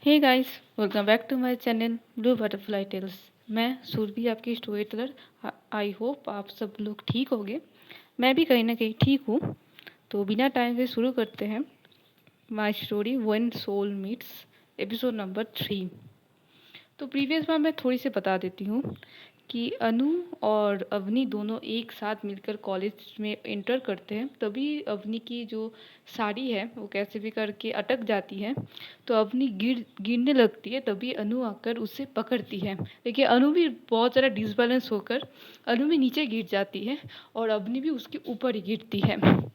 Hey guys, welcome back to my channel blue butterfly tales. मैं सुरभि, आपकी story teller. I hope आप सब लोग ठीक होंगे। मैं भी कहीं ना कहीं ठीक हूँ। तो बिना टाइम के शुरू करते हैं my story when soul meets, episode number 3। तो प्रीवियस बार मैं थोड़ी सी बता देती हूँ कि अनु और अवनी दोनों एक साथ मिलकर कॉलेज में इंटर करते हैं। तभी अवनी की जो साड़ी है वो कैसे भी करके अटक जाती है। तो अवनी गिरने लगती है, तभी अनु आकर उसे पकड़ती है। देखिए, अनु भी बहुत ज़्यादा डिसबैलेंस होकर अनु भी नीचे गिर जाती है और अवनी भी उसके ऊपर ही गिरती है।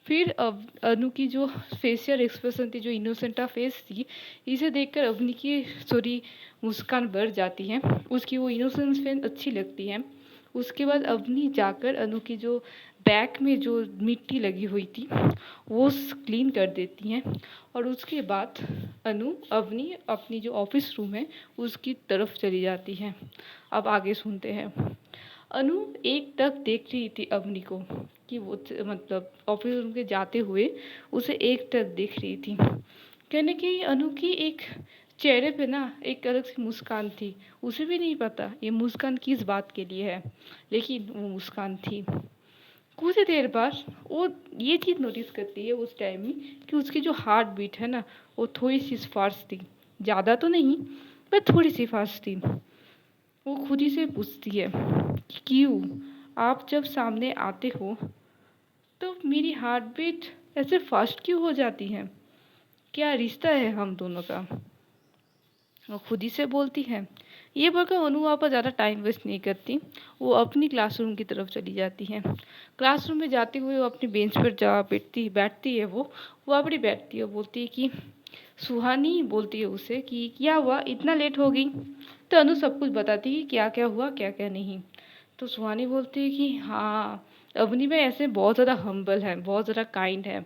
फिर अब अनु की जो फेशियल एक्सप्रेशन थी, जो इनोसेंटा फेस थी, इसे देखकर अवनी की सॉरी मुस्कान बढ़ जाती है। उसकी वो इनोसेंस फेस अच्छी लगती है। उसके बाद अवनी जाकर अनु की जो बैक में जो मिट्टी लगी हुई थी वो क्लीन कर देती हैं। और उसके बाद अनु अवनी अपनी जो ऑफिस रूम है उसकी तरफ चली जाती है। अब आगे सुनते हैं। अनु एक टक देख रही थी अवनी को कि वो मतलब ऑफिस रूम के जाते हुए उसे एक टक देख रही थी। कहने की अनु की एक चेहरे पे ना एक अलग सी मुस्कान थी। उसे भी नहीं पता ये मुस्कान किस बात के लिए है, लेकिन वो मुस्कान थी। कुछ देर बाद वो ये चीज़ नोटिस करती है उस टाइम में कि उसकी जो हार्ट बीट है ना वो थोड़ी सी फास्ट थी। ज़्यादा तो नहीं, पर थोड़ी सी फास्ट थी। वो खुद ही से पूछती है कि क्यों, आप जब सामने आते हो तो मेरी हार्ट बीट ऐसे फास्ट क्यों हो जाती है? क्या रिश्ता है हम दोनों का? वो खुद ही से बोलती है। ये बोलकर अनु वहाँ पर ज़्यादा टाइम वेस्ट नहीं करती। वो अपनी क्लासरूम की तरफ चली जाती है। क्लासरूम में जाते हुए वो अपनी बेंच पर जा बैठती है। वो वहाँ पर ही बैठती है। बोलती है कि सुहानी, बोलती है उसे कि क्या हुआ, इतना लेट हो गई? तो अनु सब कुछ बताती है क्या क्या हुआ क्या क्या नहीं। तो सुहानी बोलती है कि हाँ, अवनी में ऐसे बहुत ज़्यादा हम्बल है, बहुत ज़्यादा काइंड है।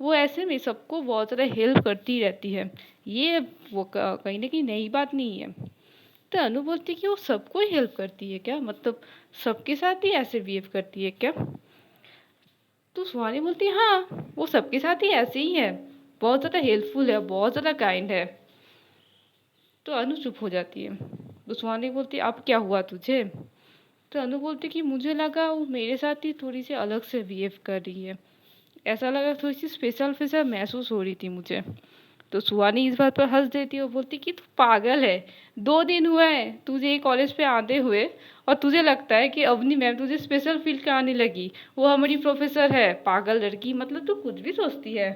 वो ऐसे में सबको बहुत ज़्यादा हेल्प करती रहती है। ये वो कहीं ना कहीं नई बात नहीं है। तो अनु बोलती है कि वो सबको ही हेल्प करती है क्या? मतलब सबके साथ ही ऐसे बिहेव करती है क्या? तो सुहानी बोलती है हाँ, वो सबके साथ ही ऐसे ही है, बहुत ज़्यादा हेल्पफुल है, बहुत ज़्यादा काइंड है। तो अनु चुप हो जाती है। तो सुहानी बोलती है अब क्या हुआ तुझे? तो अनु बोलती कि मुझे लगा वो मेरे साथ ही थोड़ी सी अलग से बिहेव कर रही है। ऐसा लगा, थोड़ी सी स्पेशल स्पेशल महसूस हो रही थी मुझे। तो सुहानी इस बात पर हंस देती है और बोलती कि तू पागल है। 2 दिन हुआ है तुझे कॉलेज पे आते हुए और तुझे लगता है कि अवनी मैम तुझे स्पेशल फील कराने लगी। वो हमारी प्रोफेसर है, पागल लड़की, मतलब तू कुछ भी सोचती है।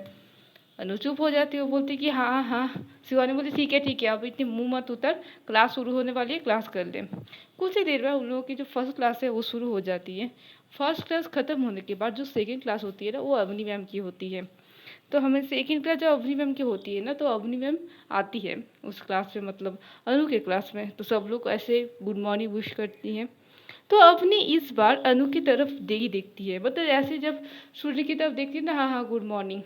अनु चुप हो जाती है। वो बोलती कि हाँ हाँ। शिवानी बोलती ठीक है, अब इतनी मुंह मत उतर, क्लास शुरू होने वाली है, क्लास कर ले। कुछ ही देर में उन लोगों की जो फर्स्ट क्लास है वो शुरू हो जाती है। फर्स्ट क्लास खत्म होने के बाद जो सेकेंड क्लास होती है ना वो अवनी मैम की होती है। तो हमें सेकेंड क्लास जब अवनी मैम की होती है ना तो अवनी मैम आती है उस क्लास में, मतलब अनु के क्लास में। तो सब लोग ऐसे गुड मॉर्निंग विश करती हैं। तो अवनी इस बार अनु की तरफ देखती है, मतलब ऐसे जब सूर्य की तरफ देखती है ना, हाँ हाँ गुड मॉर्निंग,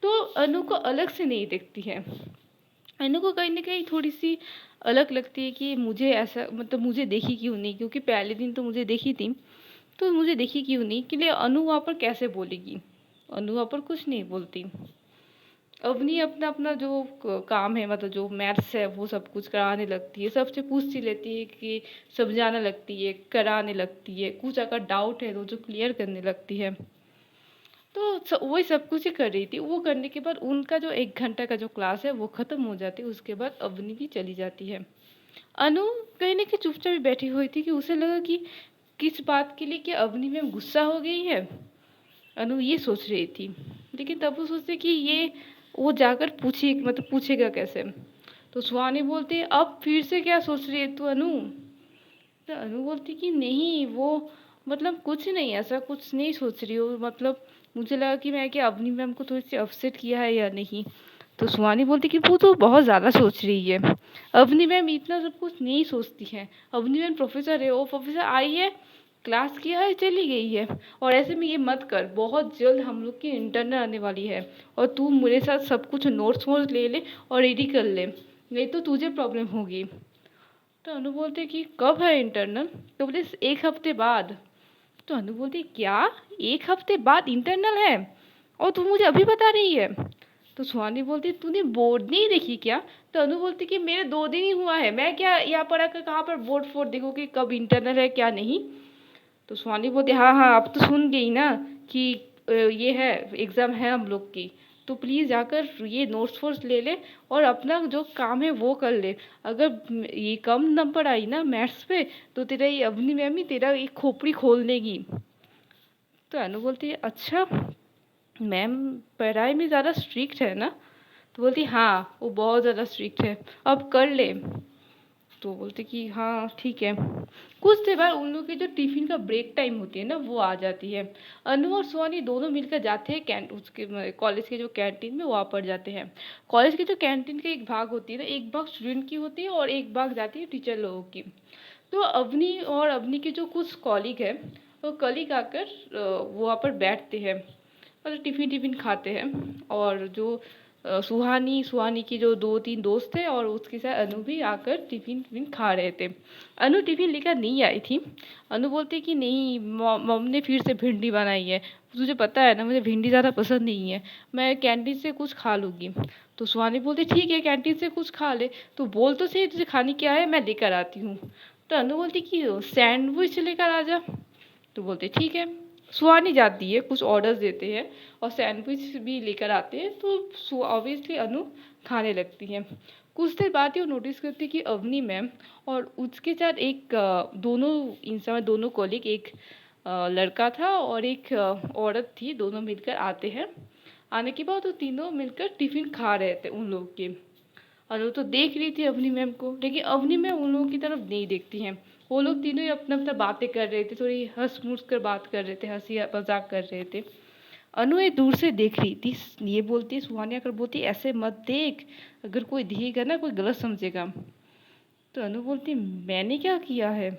तो अनु को अलग से नहीं देखती है। अनु को कहीं ना कहीं थोड़ी सी अलग लगती है कि मुझे ऐसा, मतलब मुझे देखी क्यों नहीं, क्योंकि पहले दिन तो मुझे देखी थी, तो मुझे देखी क्यों नहीं, के लिए अनु वहाँ पर कैसे बोलेगी? अनु वहाँ पर कुछ नहीं बोलती। अवनी अपना अपना जो काम है, मतलब जो मैथ्स है वो सब कुछ कराने लगती है, सबसे पूछती लेती है कि समझाने लगती है, कराने लगती है, कुछ अगर डाउट है तो जो क्लियर करने लगती है। तो वही सब कुछ ही कर रही थी। वो करने के बाद उनका जो 1 घंटा का जो क्लास है वो ख़त्म हो जाती है। उसके बाद अवनी भी चली जाती है। अनु कहीं ना कहीं चुपचाप ही बैठी हुई थी कि उसे लगा कि किस बात के लिए, कि अवनी में गुस्सा हो गई है। अनु ये सोच रही थी, लेकिन तब वो सोचते कि ये वो जाकर पूछे, मतलब पूछेगा कैसे। तो सुहानी बोलती है अब फिर से क्या सोच रही है तू अनु? तो अनु बोलती कि नहीं वो, मतलब कुछ नहीं, ऐसा कुछ नहीं सोच रही हो, मतलब मुझे लगा कि मैं क्या अवनी मैम को थोड़ी सी अपसेट किया है या नहीं। तो सुहानी बोलती कि वो तो बहुत ज़्यादा सोच रही है। अवनी मैम इतना सब कुछ नहीं सोचती है। अवनी मैम प्रोफेसर है, वो प्रोफेसर आई है, क्लास किया है, चली गई है। और ऐसे में ये मत कर, बहुत जल्द हम लोग की इंटरनल आने वाली है और तू मेरे साथ सब कुछ नोट्स वोट्स ले ले और रेडी कर ले, नहीं तो तुझे प्रॉब्लम होगी। तो अनु बोलते कि कब है इंटरनल? तो बोले 1 हफ्ते बाद। तो अनु बोलती क्या, 1 हफ्ते बाद इंटरनल है और तू मुझे अभी बता रही है? तो सुहानी बोलती तूने बोर्ड नहीं देखी क्या? तो अनु बोलती कि मेरे 2 दिन ही हुआ है, मैं क्या यहाँ पर आकर कहाँ पर बोर्ड फोर्ड देखूँ कि कब इंटरनल है क्या नहीं। तो सुहानी बोलती हाँ हाँ अब तो सुन गई ना कि ये है एग्ज़ाम है हम लोग की, तो प्लीज़ जाकर ये नोट्स वोट्स ले ले और अपना जो काम है वो कर ले। अगर ये कम नंबर आई ना मैथ्स पे तो तेरा ये अवनी मैम ही तेरा ये खोपड़ी खोल देगी। तो अनु बोलती है अच्छा मैम पढ़ाई में ज़्यादा स्ट्रिक्ट है ना? तो बोलती हाँ वो बहुत ज़्यादा स्ट्रिक्ट है, अब कर ले। तो बोलते कि हाँ ठीक है। कुछ देर बाद उन लोग की जो टिफिन का ब्रेक टाइम होती है ना वो आ जाती है। अनु और सोनी दोनों मिलकर जाते हैं उसके कॉलेज के जो कैंटीन में वहाँ पर जाते हैं। कॉलेज की जो कैंटीन का एक भाग होती है ना, एक भाग स्टूडेंट की होती है और एक भाग जाती है टीचर लोगों की। तो अवनी और अवनी के जो कुछ कॉलीग है वो कलीग आकर वहाँ पर बैठते हैं, मतलब टिफिन टिफिन खाते हैं। और जो सुहानी सुहानी की जो 2-3 दोस्त थे और उसके साथ अनु भी आकर टिफिन टिफिन खा रहे थे। अनु टिफिन लेकर नहीं आई थी। अनु बोलती कि नहीं मम ने फिर से भिंडी बनाई है, तुझे पता है ना मुझे भिंडी ज़्यादा पसंद नहीं है, मैं कैंटीन से कुछ खा लूँगी। तो सुहानी बोलती ठीक है कैंटीन से कुछ खा ले, तो बोल तो सही तुझे खाने क्या है मैं लेकर आती हूँ। तो अनु बोलती कि सैंडविच लेकर आ जा। तो बोलते ठीक है। सुहानी जाती है कुछ ऑर्डर्स देते हैं और सैंडविच भी लेकर आते हैं, तो ऑब्वियसली अनु खाने लगती है। कुछ देर बाद ही वो नोटिस करती है कि अवनी मैम और उसके साथ एक दोनों इंसान दोनों कॉलीग एक लड़का था और एक औरत थी, दोनों मिलकर आते हैं। आने के बाद वो तीनों मिलकर टिफिन खा रहे थे उन लोग के। अनु तो देख रही थी अवनी मैम को, लेकिन अवनी मैम उन लोगों की तरफ नहीं देखती हैं। वो लोग तीनों ही अपना अपना बातें कर रहे थे, थोड़ी हंस मुस कर बात कर रहे थे, हंसी मजाक कर रहे थे। अनु ये दूर से देख रही थी, ये बोलती सुहानी आकर बोलती ऐसे मत देख, अगर कोई देखेगा ना कोई गलत समझेगा। तो अनु बोलती मैंने क्या किया है?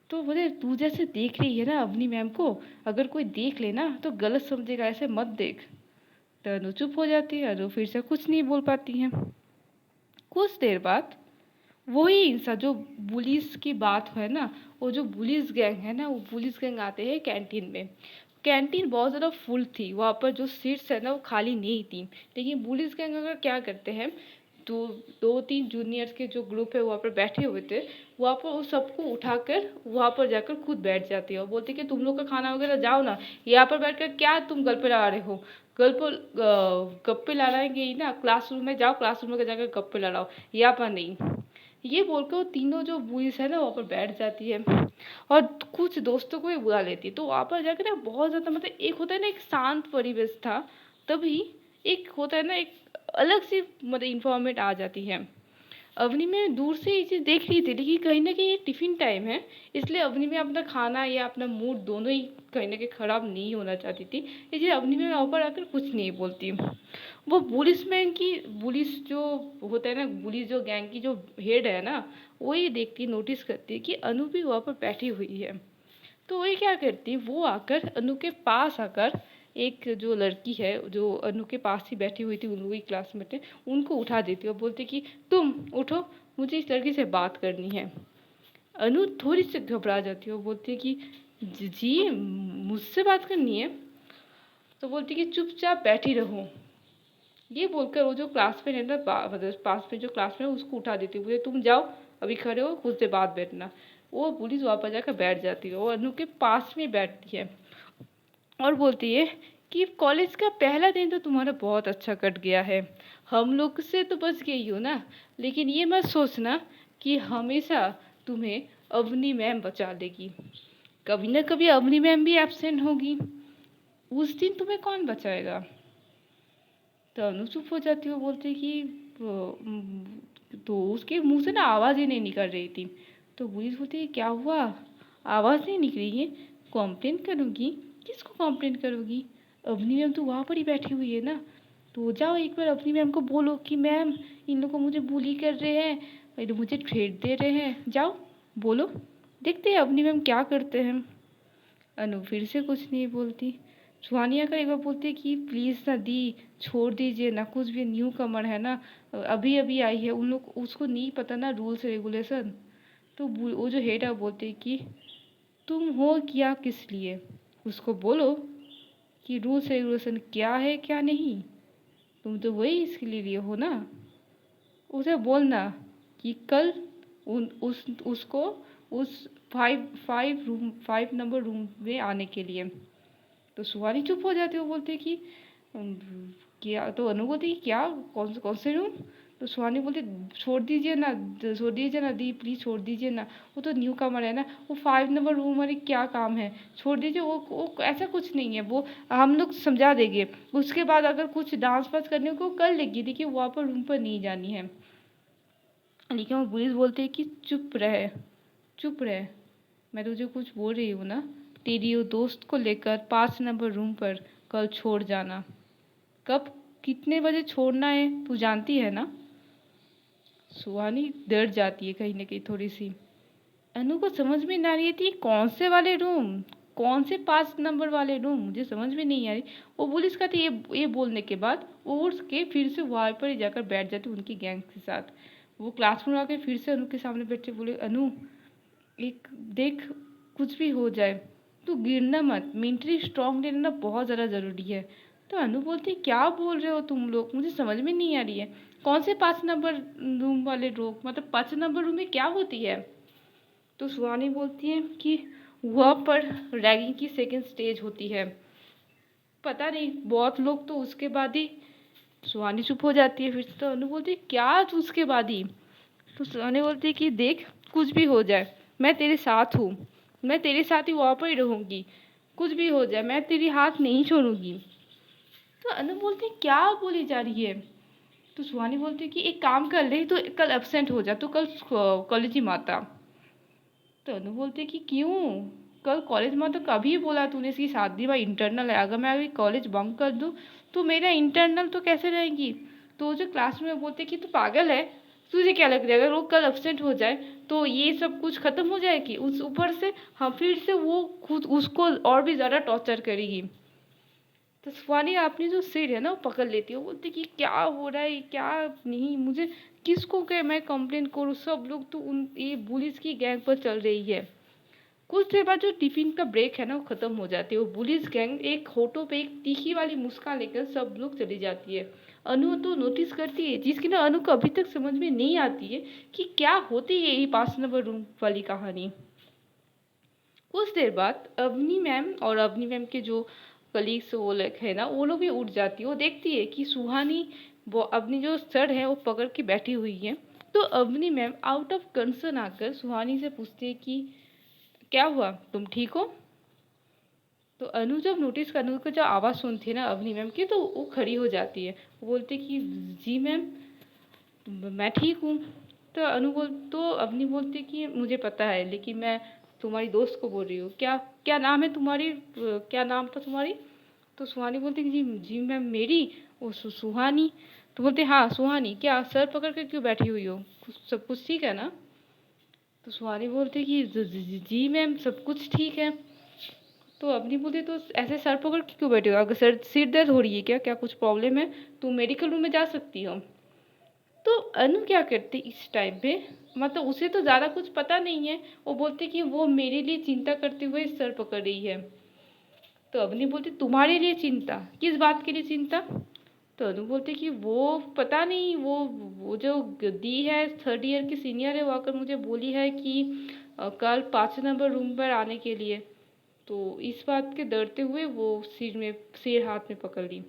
तो बोले तू जैसे देख रही है ना अवनी मैम को, अगर कोई देख लेना तो गलत समझेगा, ऐसे मत देख। तो अनु चुप हो जाती है, अनु फिर से कुछ नहीं बोल पाती है। कुछ देर बाद वही इंसान जो पुलिस की बात है ना, वो जो पुलिस गैंग है ना, वो पुलिस गैंग आते हैं कैंटीन में। कैंटीन बहुत ज़्यादा फुल थी, वहाँ पर जो सीट्स है ना वो खाली नहीं थी। लेकिन पुलिस गैंग अगर क्या करते हैं, तो 2-3 जूनियर्स के जो ग्रुप है वहाँ पर बैठे हुए थे, वहाँ पर वो सबको उठाकर वहाँ पर जाकर खुद बैठ जाती है और बोलती कि तुम लोग का खाना वगैरह जाओ ना, यहाँ पर बैठकर क्या तुम गल्पे लड़ा रहे हो? गल्प गप्पे लड़ाएंगे ही ना, क्लासरूम में जाओ, क्लासरूम में जाकर गप्पे लड़ाओ, यहाँ पर नहीं। ये बोलकर वो तीनों जो बॉयज है ना वहाँ पर बैठ जाती है और कुछ दोस्तों को भी बुला लेती है। तो वहाँ पर जाकर ना बहुत ज़्यादा, मतलब एक होता है ना एक शांत परिवेश था, तभी एक होता है ना एक अलग सी मतलब इन्फॉर्मेट आ जाती है। अवनी में दूर से ये चीज़ देख रही थी, लेकिन कहीं ना कहीं ये टिफ़िन टाइम है, इसलिए अवनी में अपना खाना या अपना मूड दोनों ही कहीं ना कहीं ख़राब नहीं होना चाहती थी, इसलिए अवनी में ऊपर आकर कुछ नहीं बोलती। वो पुलिसमैन की पुलिस जो होता है ना, पुलिस जो गैंग की जो हेड है ना, वो ये देखती नोटिस करती है कि अनु भी वहाँ पर बैठी हुई है। तो वो क्या करती, वो आकर अनु के पास आकर एक जो लड़की है जो अनु के पास ही बैठी हुई थी, उन लोगों की क्लासमेट है, उनको उठा देती है और बोलती कि तुम उठो, मुझे इस लड़की से बात करनी है। अनु थोड़ी सी घबरा जाती है और बोलती है कि जी मुझसे बात करनी है? तो बोलती कि चुपचाप बैठी रहो। ये बोलकर वो जो क्लासमेट है ना, मतलब पास में जो क्लासमेट है उसको उठा देती है, बोले तुम जाओ अभी खड़े हो, खुद से बात बैठना। वो पुलिस वापस जाकर बैठ जाती है और अनु के पास में बैठती है और बोलती है कि कॉलेज का पहला दिन तो तुम्हारा बहुत अच्छा कट गया है, हम लोग से तो बच गई हो ना, लेकिन ये मत सोचना कि हमेशा तुम्हें अवनी मैम बचा लेगी, कभी ना कभी अवनी मैम भी एब्सेंट होगी, उस दिन तुम्हें कौन बचाएगा? तो अनु चुप हो जाती है, वो बोलती कि तो उसके मुंह से ना आवाज़ ही नहीं निकल रही थी। तो पुलिस बोलती है क्या हुआ, आवाज़ नहीं निकल रही है? कंप्लेन करूँगी? किसको कंप्लेन करोगी? अवनी मैम तो वहाँ पर ही बैठी हुई है ना, तो जाओ एक बार अवनी मैम को बोलो कि मैम इन लोग को मुझे बुली कर रहे हैं, ये मुझे थ्रेट दे रहे हैं, जाओ बोलो, देखते हैं अवनी मैम क्या करते हैं। अनु फिर से कुछ नहीं बोलती। सुहानी आकर एक बार बोलती है कि प्लीज़ ना दी, छोड़ दीजिए ना, कुछ भी न्यू कमर है ना, अभी अभी आई है, उन लोग उसको नहीं पता ना रूल्स रेगुलेशन। तो वो जो हेड है वो बोलती है कि तुम हो क्या किस लिए, उसको बोलो कि रूल्स रेगुलेशन क्या है क्या नहीं। तुम तो वही इसके लिए लिए हो ना, उसे बोलना कि कल उसको उस 5 नंबर रूम में आने के लिए। तो सुहानी चुप हो जाती है, वो बोलते कि "अम, क्या"। तो अनु बोलती कि क्या, कौन से रूम। तो सुहानी बोलती छोड़ दीजिए ना दी, प्लीज़ छोड़ दीजिए ना, वो तो न्यू कमर है ना, वो 5 नंबर रूम वाले क्या काम है, छोड़ दीजिए, वो ऐसा कुछ नहीं है, वो हम लोग समझा देंगे, उसके बाद अगर कुछ डांस वांस करने को कर लेगी, देखिए वहाँ पर रूम पर नहीं जानी है। लेकिन वो पुलिस बोलते हैं कि चुप रहे, मैं तुझे कुछ बोल रही हूँ ना, तेरी वो दोस्त को लेकर 5 नंबर रूम पर कल छोड़ जाना। कब, कितने बजे छोड़ना है तू जानती है ना। सुहानी डर जाती है कहीं ना कहीं थोड़ी सी। अनु को समझ में ना रही थी कौन से वाले रूम, कौन से 5 नंबर वाले रूम, मुझे समझ में नहीं आ रही। वो पुलिस का थी, ये बोलने के बाद वो उठ के फिर से वहाँ पर ही जाकर बैठ जाती उनकी गैंग के साथ। वो क्लासरूम आके फिर से अनु के सामने बैठे, बोले अनु एक देख, कुछ भी हो जाए तो गिरना मत, मेंटली स्ट्रांग रहना बहुत ज़्यादा ज़रूरी है। तो अनु बोलती क्या बोल रहे हो तुम लोग, मुझे समझ में नहीं आ रही है, कौन से 5 नंबर रूम वाले लोग, मतलब 5 नंबर रूम में क्या होती है। तो सुहानी बोलती है कि वहाँ पर रैगिंग की सेकंड स्टेज होती है, पता नहीं बहुत लोग तो उसके बाद ही। सुहानी चुप हो जाती है फिर से। तो अनु बोलती है क्या उसके बाद ही। तो सुहानी बोलती है कि देख, कुछ भी हो जाए मैं तेरे साथ हूँ, मैं तेरे साथ ही वहाँ पर ही रहूँगी, कुछ भी हो जाए मैं तेरी हाथ नहीं छोड़ूंगी। तो अनु बोलती है क्या बोली जा रही है। तो सुहानी बोलती है कि एक काम कर ले, तो कल एब्सेंट हो जा, तो कल कॉलेज ही मत आ। तो अनु बोलती है कि क्यों, कल कॉलेज में तो कभी बोला तूने इसकी शादी में इंटरनल है, अगर मैं अभी कॉलेज बंक कर दूँ तो मेरा इंटरनल तो कैसे रहेगी। तो जो क्लास में बोलते कि तू पागल है, तुझे क्या लग रहा है अगर वो कल एब्सेंट हो जाए तो ये सब कुछ खत्म हो जाएगी, उस ऊपर से हम फिर से वो खुद उसको और भी ज़्यादा टॉर्चर करेगी। तो सुहानी अपनी जो सिर है ना वो पकड़ लेती है, वो बोलती कि क्या हो रहा है क्या नहीं, मुझे किसको क्या मैं कंप्लेन करूँ, सब लोग तो उन ये पुलिस की गैंग पर चल रही है। कुछ देर बाद जो टिफिन का ब्रेक है ना वो खत्म हो जाती है, वो पुलिस गैंग एक होठों पे एक तीखी वाली मुस्कान लेकर सब लोग चली जाती है। अनु तो नोटिस करती है, जिसकी ना अनु को अभी तक समझ में नहीं आती है कि क्या होती है ये 5 नंबर रूम वाली कहानी। कुछ देर बाद अवनी मैम और अवनी मैम के जो कलीग्स वो लोग है ना, वो लोग भी उठ जाती है, वो देखती है कि सुहानी वो अपनी जो सर है वो पकड़ के बैठी हुई है। तो Avni ma'am out of concern आकर सुहानी से पूछती है कि क्या हुआ, तुम ठीक हो। तो अनु जब नोटिस कर, अनु को जब आवाज़ सुनती है ना अवनी मैम की, तो वो खड़ी हो जाती है, वो बोलती कि जी मैम मैं ठीक हूँ। तो अवनी बोलती कि मुझे पता है, लेकिन मैं तुम्हारी दोस्त को बोल रही हूँ, क्या क्या नाम है तुम्हारी, क्या नाम था तुम्हारी। तो सुहानी बोलती कि जी जी मैम मेरी, वो सुहानी। तो बोलते हाँ सुहानी, क्या सर पकड़ कर क्यों बैठी हुई हो, सब कुछ ठीक है ना। तो सुहानी बोलती कि जी मैम सब कुछ ठीक है। तो अवनी बोलती तो ऐसे सर पकड़ के क्यों बैठे हो, अगर सिर दर्द हो रही है क्या, क्या कुछ प्रॉब्लम है, तुम मेडिकल रूम में जा सकती हो। तो अनु क्या करती इस टाइम पे, मतलब उसे तो ज़्यादा कुछ पता नहीं है, वो बोलती कि वो मेरे लिए चिंता करते हुए सर पकड़ रही है। तो अवनी बोलती तुम्हारे लिए चिंता, किस बात के लिए चिंता। तो अनु बोलते कि वो पता नहीं, वो जो दी है 3rd ईयर की सीनियर है, वो आकर मुझे बोली है कि कल 5 नंबर रूम पर आने के लिए। तो इस बात के डरते हुए वो सिर हाथ में पकड़ ली।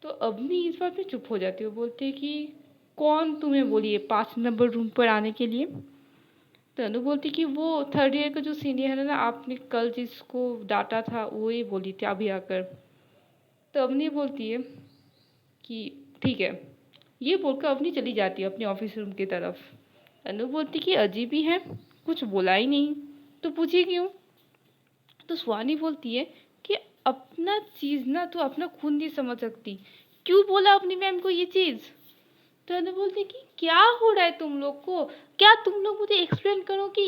तो अवनी इस बात में चुप हो जाती है, वो बोलते हैं कि कौन तुम्हें बोली है 5 नंबर रूम पर आने के लिए। तो अनु बोलती कि वो 3rd ईयर का जो सीनियर है ना, आपने कल जिसको डांटा था वो ही बोली थी अभी आकर। तो अवनी बोलती है कि ठीक है, ये बोलकर अवनी चली जाती है अपने ऑफिस रूम की तरफ। अनु बोलती कि अजीब ही है, कुछ बोला ही नहीं, तो पूछी क्यों। तो सुहानी बोलती है कि अपना चीज़ ना तो अपना खुद नहीं समझ सकती, क्यों बोला अपनी मैम को ये चीज़। तो अनु बोलती कि क्या हो रहा है तुम लोग को, क्या तुम लोग मुझे एक्सप्लेन करो कि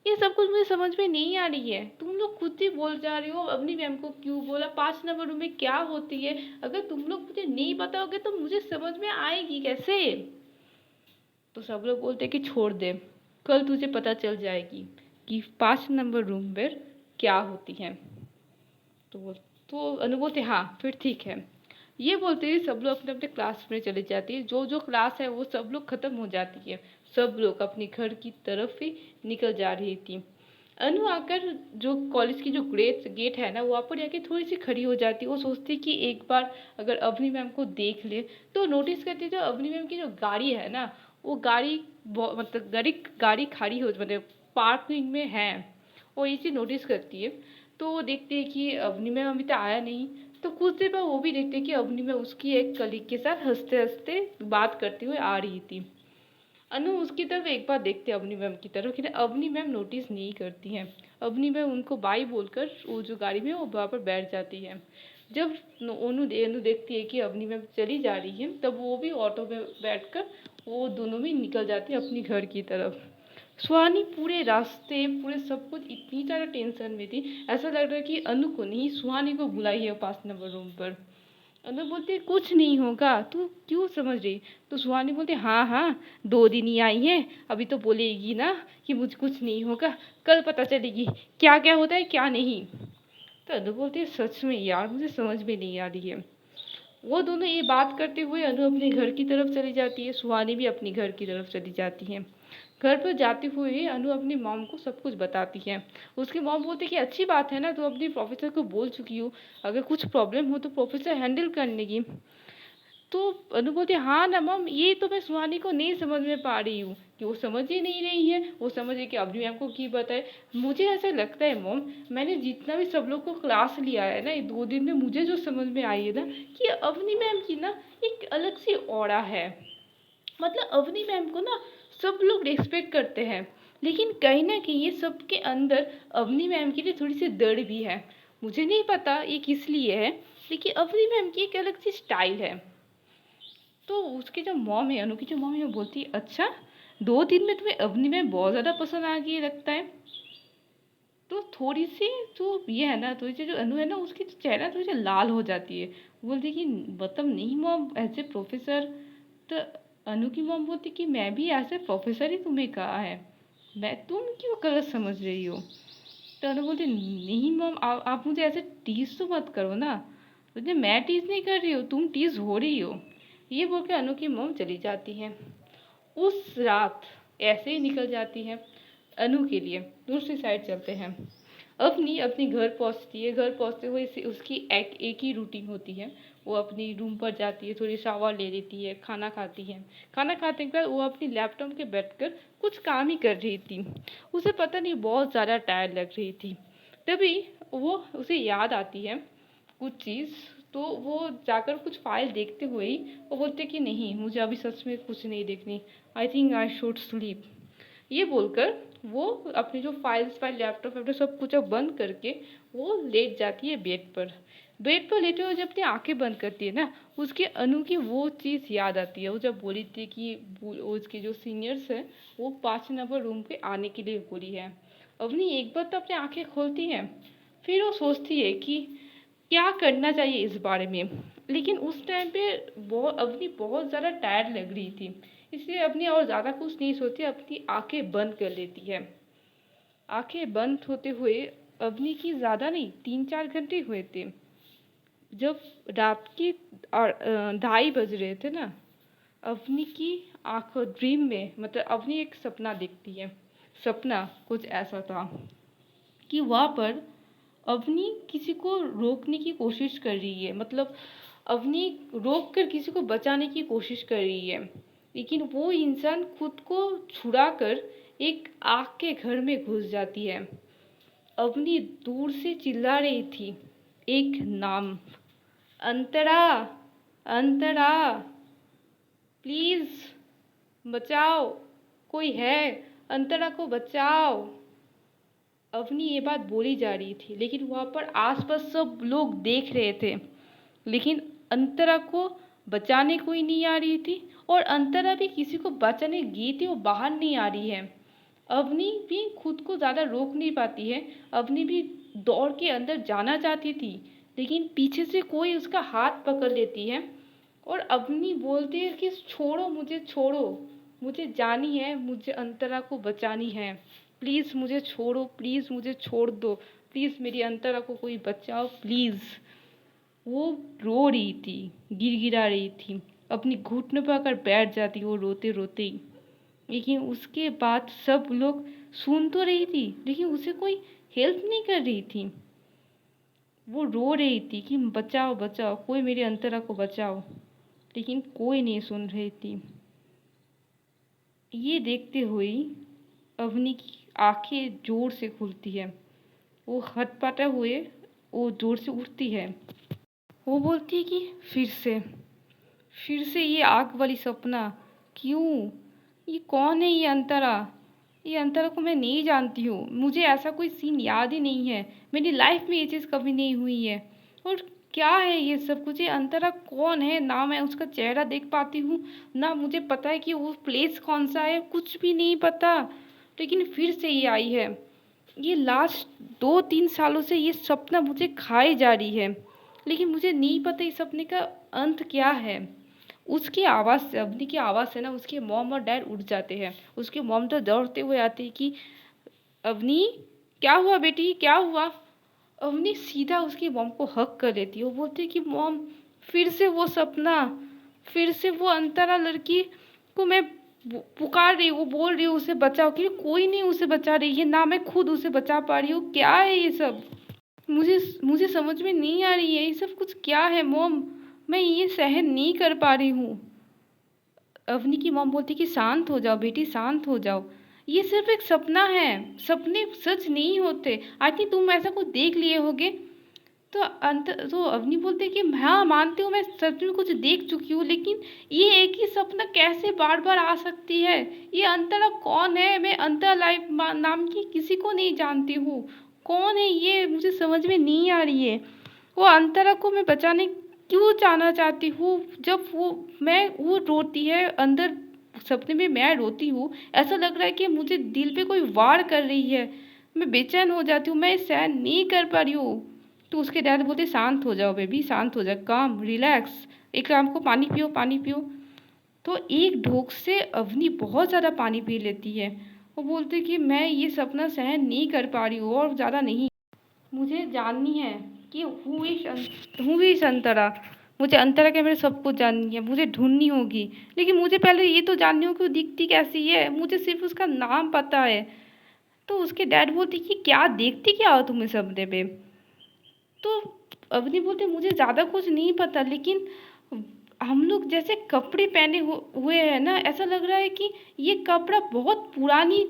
ये सब कुछ मुझे समझ में नहीं आ रही है, तुम लोग खुद ही बोल जा रही हो अपनी मैम को क्यों बोला, 5 नंबर रूम में क्या होती है, अगर तुम लोग मुझे नहीं बताओगे तो मुझे समझ में आएगी कैसे। तो सब लोग बोलते कि छोड़ दे, कल तुझे पता चल जाएगी कि 5 नंबर रूम पर क्या होती है। तो अनु बोलते हाँ फिर ठीक है, ये बोलते हुए सब लोग अपने अपने क्लास में चले जाते हैं। जो जो क्लास है वो सब लोग ख़त्म हो जाती है। सब लोग अपने घर की तरफ ही निकल जा रही थी। अनु आकर जो कॉलेज की जो गेट गेट है ना वहाँ पर जाके थोड़ी सी खड़ी हो जाती है। वो सोचती कि एक बार अगर अवनी मैम को देख ले, तो नोटिस करती जो अवनी मैम की जो गाड़ी है ना, वो गाड़ी मतलब गाड़ी गाड़ी खड़ी हो मतलब पार्किंग में है। वो ये चीज़ नोटिस करती है। तो वो देखती है कि अवनी मैम अभी तक आया नहीं। तो कुछ देर बाद वो भी देखते हैं कि अवनी मैम उसकी एक कलीग के साथ हंसते हंसते बात करते हुए आ रही थी। अनु उसकी तरफ एक बार देखते हैं अवनी मैम की तरफ, लेकिन अवनी मैम नोटिस नहीं करती हैं। अवनी मैम उनको बाय बोलकर वो जो गाड़ी में वो वहाँ पर बैठ जाती है। जब अनु देखती है कि अवनी मैम चली जा रही है, तब वो भी ऑटो में बैठकर वो दोनों भी निकल जाते हैं अपनी घर की तरफ। सुहानी पूरे रास्ते पूरे सब कुछ इतनी ज़्यादा टेंशन में थी, ऐसा लग रहा है कि अनु को नहीं सुहानी को बुलाई है 5 नंबर रूम पर। अनु बोलती कुछ नहीं होगा, तू क्यों समझ रही। तो सुहानी बोलती हाँ हाँ, 2 दिन ही आई है, अभी तो बोलेगी ना कि मुझे कुछ नहीं होगा, कल पता चलेगी क्या क्या होता है क्या नहीं। तो अनु बोलती है सच में यार मुझे समझ में नहीं आ रही है। वो दोनों ये बात करते हुए अनु अपने घर की तरफ चली जाती है, सुहानी भी अपनी घर की तरफ चली जाती है। घर पर जाते हुए अनु अपनी मॉम को सब कुछ बताती है। उसकी मॉम बोलती है कि अच्छी बात है ना, तो अपनी प्रोफेसर को बोल चुकी हो, अगर कुछ प्रॉब्लम हो तो प्रोफेसर हैंडल कर लेगी। तो अनु बोलती है हाँ ना मॉम, ये तो मैं सुहानी को नहीं समझ में पा रही हूँ कि वो समझ ही नहीं रही है। वो समझ रही कि अवनी मैम को की बताए। मुझे ऐसा लगता है मॉम, मैंने जितना भी सब लोग को क्लास लिया है ना, ये 2 दिन में मुझे जो समझ में आई है ना, कि अवनी मैम की ना एक अलग सी ऑरा है। मतलब अवनी मैम को ना सब लोग रिस्पेक्ट करते हैं, लेकिन कहीं ना कहीं ये सबके अंदर अवनी मैम के लिए थोड़ी सी डर भी है। मुझे नहीं पता ये किस लिए है, लेकिन अवनी मैम की एक अलग सी स्टाइल है। तो उसकी जो मॉम है, अनु की जो मॉम है, वो बोलती है अच्छा 2 दिन में तुम्हें अवनी मैम बहुत ज़्यादा पसंद आ गई लगता है। तो थोड़ी सी जो ये है ना, थोड़ी सी जो अनु है ना, उसकी तो चेहरा थोड़ी सी लाल हो जाती है। बोलती कि मतलब नहीं मॉम, एज ए प्रोफेसर। तो अनु की मॉम बोलती कि मैं भी एज ए प्रोफेसर ही तुम्हें कहा है, मैं तुम क्यों गलत समझ रही हो। तो अनु बोलती नहीं मॉम, आप मुझे ऐसे टीज तो मत करो ना। बोलते मैं टीज नहीं कर रही हूँ, तुम टीज हो रही हो। ये बोल के अनु की मॉम चली जाती है। उस रात ऐसे ही निकल जाती है। अनु के लिए दूसरी साइड चलते हैं। अपनी अपनी घर पहुंचती है। घर पहुंचते हुए उसकी एक ही रूटीन होती है। वो अपनी रूम पर जाती है, थोड़ी शावर ले लेती है, खाना खाती है। खाना खाने के बाद वो अपनी लैपटॉप के बैठकर कुछ काम ही कर रही थी। उसे पता नहीं बहुत ज़्यादा टायर्ड लग रही थी। तभी वो उसे याद आती है कुछ चीज़। तो वो जाकर कुछ फाइल देखते हुए ही वो बोलते कि नहीं, मुझे अभी सच में कुछ नहीं देखनी, I think I should sleep. ये बोलकर वो अपनी जो फाइल लैपटॉप वैपटॉप सब कुछ अब बंद करके वो लेट जाती है बेड पर। बेड पर लेटे हुए जब अपनी आंखें बंद करती है ना, उसके अनु की वो चीज़ याद आती है। वो जब बोली थी कि वो उसके जो सीनियर्स हैं वो 5 नंबर रूम पे आने के लिए बोली है। अवनी एक बार तो अपनी आंखें खोलती है, फिर वो सोचती है कि क्या करना चाहिए इस बारे में। लेकिन उस टाइम पे बहुत अवनी बहुत ज़्यादा टायर्ड लग रही थी, इसलिए अपनी और ज़्यादा कुछ नहीं सोचती, अपनी आंखें बंद कर लेती है। आंखें बंद होते हुए अवनी की ज़्यादा नहीं 3-4 घंटे हुए थे। जब रात की 2:30 बज रहे थे ना, अवनी की आंखों ड्रीम में मतलब अवनी एक सपना देखती है। सपना कुछ ऐसा था कि वहाँ पर अवनी किसी को रोकने की कोशिश कर रही है। मतलब अवनी रोक कर किसी को बचाने की कोशिश कर रही है, लेकिन वो इंसान खुद को छुड़ा कर एक आग के घर में घुस जाती है। अवनी दूर से चिल्ला रही थी एक नाम, अंतरा, अंतरा, प्लीज बचाओ, कोई है, अंतरा को बचाओ। अवनी ये बात बोली जा रही थी, लेकिन वहाँ पर आसपास सब लोग देख रहे थे, लेकिन अंतरा को बचाने कोई नहीं आ रही थी। और अंतरा भी किसी को बचाने गई थी, वो बाहर नहीं आ रही है। अवनी भी खुद को ज़्यादा रोक नहीं पाती है। अवनी भी दौड़ के अंदर जाना चाहती थी, लेकिन पीछे से कोई उसका हाथ पकड़ लेती है और अवनी बोलती है कि छोड़ो मुझे, छोड़ो, मुझे जानी है, मुझे अंतरा को बचानी है, प्लीज़ मुझे छोड़ो, प्लीज़ मुझे छोड़ दो, प्लीज़ मेरी अंतरा को कोई बचाओ प्लीज़। वो रो रही थी, गिड़गिड़ा रही थी, अपनी घुटनों पर आकर बैठ जाती वो रोते रोते ही। लेकिन उसके बाद सब लोग सुन तो रही थी, लेकिन उसे कोई हेल्प नहीं कर रही थी। वो रो रही थी कि बचाओ बचाओ, कोई मेरे अंतरा को बचाओ, लेकिन कोई नहीं सुन रही थी। ये देखते हुए अवनी की आंखें जोर से खुलती है। वो हटपटा हुए वो जोर से उठती है। वो बोलती है कि फिर से ये आग वाली सपना क्यों? ये कौन है ये अंतरा? ये अंतरा को मैं नहीं जानती हूँ, मुझे ऐसा कोई सीन याद ही नहीं है, मेरी लाइफ में ये चीज़ कभी नहीं हुई है। और क्या है ये सब कुछ? ये अंतरा कौन है? ना मैं उसका चेहरा देख पाती हूँ, ना मुझे पता है कि वो प्लेस कौन सा है, कुछ भी नहीं पता। लेकिन फिर से ये आई है। ये लास्ट 2-3 सालों से ये सपना मुझे खाई जा रही है, लेकिन मुझे नहीं पता इस सपने का अंत क्या है। उसकी आवाज़ से, अवनी की आवाज़ से ना उसके मॉम और डैड उठ जाते हैं। उसके मॉम तो दौड़ते हुए आते हैं कि अवनी, क्या हुआ बेटी, क्या हुआ? अवनी सीधा उसकी मॉम को हक कर लेती है। वो बोलती है कि मॉम, फिर से वो सपना, फिर से वो अंतरा लड़की को मैं पुकार रही हूँ, वो बोल रही हूँ उसे बचाओ, कि कोई नहीं उसे बचा रही है, ना मैं खुद उसे बचा पा रही हूँ। क्या है ये सब? मुझे मुझे समझ में नहीं आ रही है ये सब कुछ क्या है मॉम, मैं ये सहन नहीं कर पा रही हूँ। अवनी की मॉम बोलती कि शांत हो जाओ बेटी, शांत हो जाओ, ये सिर्फ एक सपना है, सपने सच नहीं होते। आई थिंक तुम ऐसा कुछ देख लिए होगे। तो अवनी बोलते कि हाँ मानती हूँ, मैं सच में कुछ देख चुकी हूँ, लेकिन ये एक ही सपना कैसे बार बार आ सकती है? ये अंतरा कौन है? मैं अंतरा लाइफ नाम की किसी को नहीं जानती हूँ। कौन है ये? मुझे समझ में नहीं आ रही है। वो अंतरा को मैं बचाने क्यों जाना चाहती हूँ? जब वो रोती है अंदर, सपने में मैं रोती हूँ, ऐसा लग रहा है कि मुझे दिल पे कोई वार कर रही है। मैं बेचैन हो जाती हूँ, मैं सहन नहीं कर पा रही हूँ। तो उसके डैड बोलते शांत हो जाओ बेबी, शांत हो जाओ, काम रिलैक्स, एक काम को पानी पियो, पानी पियो। तो एक ढोक से अवनी बहुत ज़्यादा पानी पी लेती है। वो बोलते कि मैं ये सपना सहन नहीं कर पा रही हूँ और ज़्यादा नहीं, मुझे जाननी है कि हूँ इस अंतरा, मुझे अंतरा के मेरे सब कुछ जाननी है, मुझे ढूंढनी होगी। लेकिन मुझे पहले ये तो जाननी होगी वो दिखती कैसी है, मुझे सिर्फ उसका नाम पता है। तो उसके डैड बोलते कि क्या देखती क्या हो तुम इस सपने पे? तो अवनी बोलते मुझे ज़्यादा कुछ नहीं पता, लेकिन हम लोग जैसे कपड़े पहने हुए हैं ना, ऐसा लग रहा है कि ये कपड़ा बहुत पुरानी,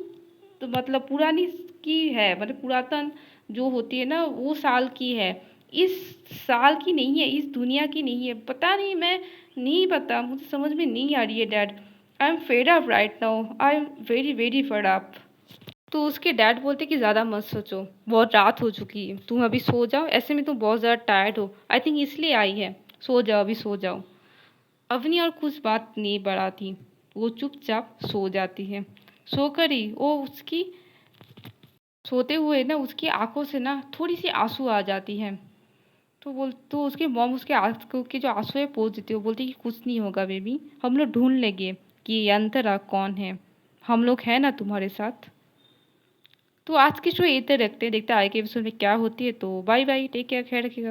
तो मतलब पुरानी की है, मतलब पुरातन जो होती है ना वो साल की है। इस साल की नहीं है, इस दुनिया की नहीं है, पता नहीं, मैं नहीं पता, मुझे समझ में नहीं आ रही है dad. I am fed up right now, I am very very fed up. तो उसके डैड बोलते कि ज़्यादा मत सोचो, बहुत रात हो चुकी है, तुम अभी सो जाओ, ऐसे में तुम बहुत ज़्यादा टायर्ड हो, आई थिंक इसलिए आई है, सो जाओ अभी, सो जाओ। अवनी और कुछ बात नहीं बढ़ाती, वो चुपचाप सो जाती है। सोकर ही वो उसकी सोते हुए ना उसकी आंखों से ना थोड़ी सी आंसू आ जाती है। तो उसके मॉम उसके आंखों के जो आंसू है पोंछ देती है। वो बोलती कि कुछ नहीं होगा बेबी, हम लोग ढूंढ लेंगे कि ये अंतरा कौन है, हम लोग हैं ना तुम्हारे साथ। तो आज की शो यहीं तक रखते हैं, देखते हैं आगे के एपिसोड में क्या होती है। तो बाय बाय, टेक केयर, ख्याल रखिएगा।